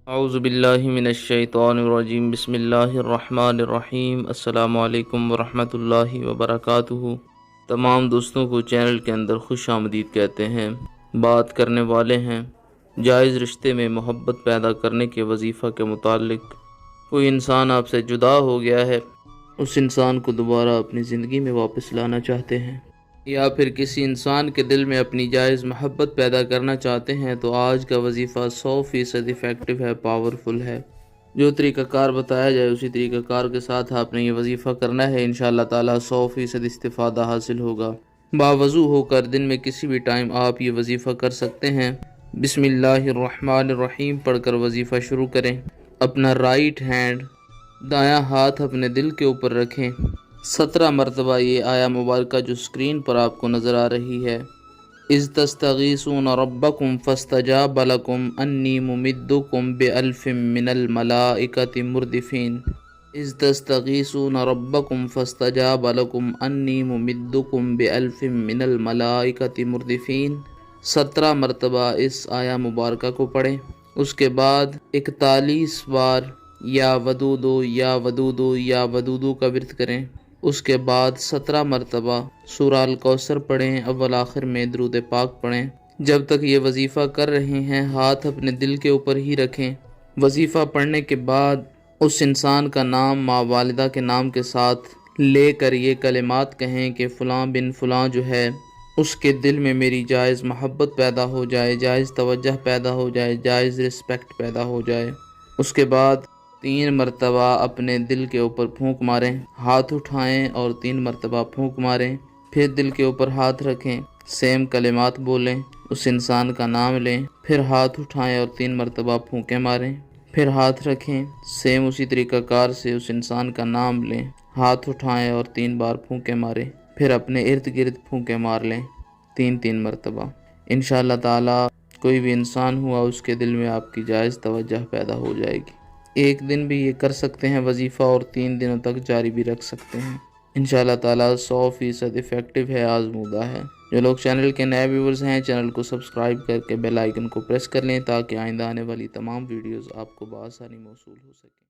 औज़ुबिल्लाहिमिनश्शैतानिर्रजीम बिस्मिल्लाहिर्रहमानिर्रहीम अस्सलामु अलैकुम वरहमतुल्लाहि वबरकातुहू। तमाम दोस्तों को चैनल के अंदर खुश आमदीद कहते हैं। बात करने वाले हैं जायज़ रिश्ते में मोहब्बत पैदा करने के वजीफ़ा के मुतालिक। कोई इंसान आपसे जुदा हो गया है, उस इंसान को दोबारा अपनी ज़िंदगी में वापस लाना चाहते हैं, या फिर किसी इंसान के दिल में अपनी जायज़ मोहब्बत पैदा करना चाहते हैं, तो आज का वजीफ़ा 100% इफ़ेक्टिव है, पावरफुल है। जो तरीक़ाकार बताया जाए उसी तरीक़ाकार के साथ आपने ये वजीफ़ा करना है। इंशाअल्लाह ताला 100% इस्तिफ़ादा हासिल होगा। बावज़ू होकर दिन में किसी भी टाइम आप ये वजीफ़ा कर सकते हैं। बिस्मिल्लाहिर्रहमानिर्रहीम पढ़कर वजीफ़ा शुरू करें। अपना राइट हैंड, दायां हाथ अपने दिल के ऊपर रखें। 17 मरतबा ये आया मुबारक जो स्क्रीन पर आपको नज़र आ रही है, इज़ तस्तगीसून रब्बकुम फस्तजाब लकुम अन्नी मुमिद्दुकुम बिअल्फिम मिनल मलाइकति मुर्दिफीन। इज़ तस्तगीसून रब्बकुम फस्तजाब लकुम अन्नी मुमिद्दुकुम बिअल्फिम मिनल मलाइकति मुर्दिफीन। 17 मरतबा इस आया मुबारक को पढ़ें। उसके बाद 41 बार या वदूदो या वदूदो या वदूदो का विर्द करें। उसके बाद 17 मरतबा सूरा अल कौसर पढ़ें। अव्वल आखिर में दुरूद पाक पढ़ें। जब तक ये वजीफ़ा कर रहे हैं हाथ अपने दिल के ऊपर ही रखें। वजीफ़ा पढ़ने के बाद उस इंसान का नाम माँ वालिदा के नाम के साथ लेकर ये कलिमात कहें कि फ़लाँ बिन फ़लाँ जो है उसके दिल में मेरी जायज़ मोहब्बत पैदा हो जाए, जायज़ तवज्जह पैदा हो जाए, जायज़ रिस्पेक्ट पैदा हो जाए। उसके बाद 3 मरतबा अपने दिल के ऊपर फूंक मारें, हाथ उठाएं और 3 मरतबा फूंक मारें। फिर दिल के ऊपर हाथ रखें, सेम कलिमात बोलें, उस इंसान का नाम लें, फिर हाथ उठाएं और 3 मरतबा फूंके मारें। फिर हाथ रखें, सेम उसी तरीक़ाकार से उस इंसान का नाम लें, हाथ उठाएं और 3 बार फूंके मारें। फिर अपने इर्द गिर्द फूंके मार लें 3-3 मरतबा। इंशाअल्लाह ताला कोई भी इंसान हुआ उसके दिल में आपकी जायज़ तवज्जह पैदा हो जाएगी। एक दिन भी ये कर सकते हैं वजीफ़ा और 3 दिनों तक जारी भी रख सकते हैं। इंशाअल्लाह ताला 100% इफ़ेक्टिव है, आज़मूदा है। जो लोग चैनल के नए व्यूवर्स हैं चैनल को सब्सक्राइब करके बेल आइकन को प्रेस कर लें ताकि आइंदा आने वाली तमाम वीडियोज़ आपको बआसानी मौसूल हो सकें।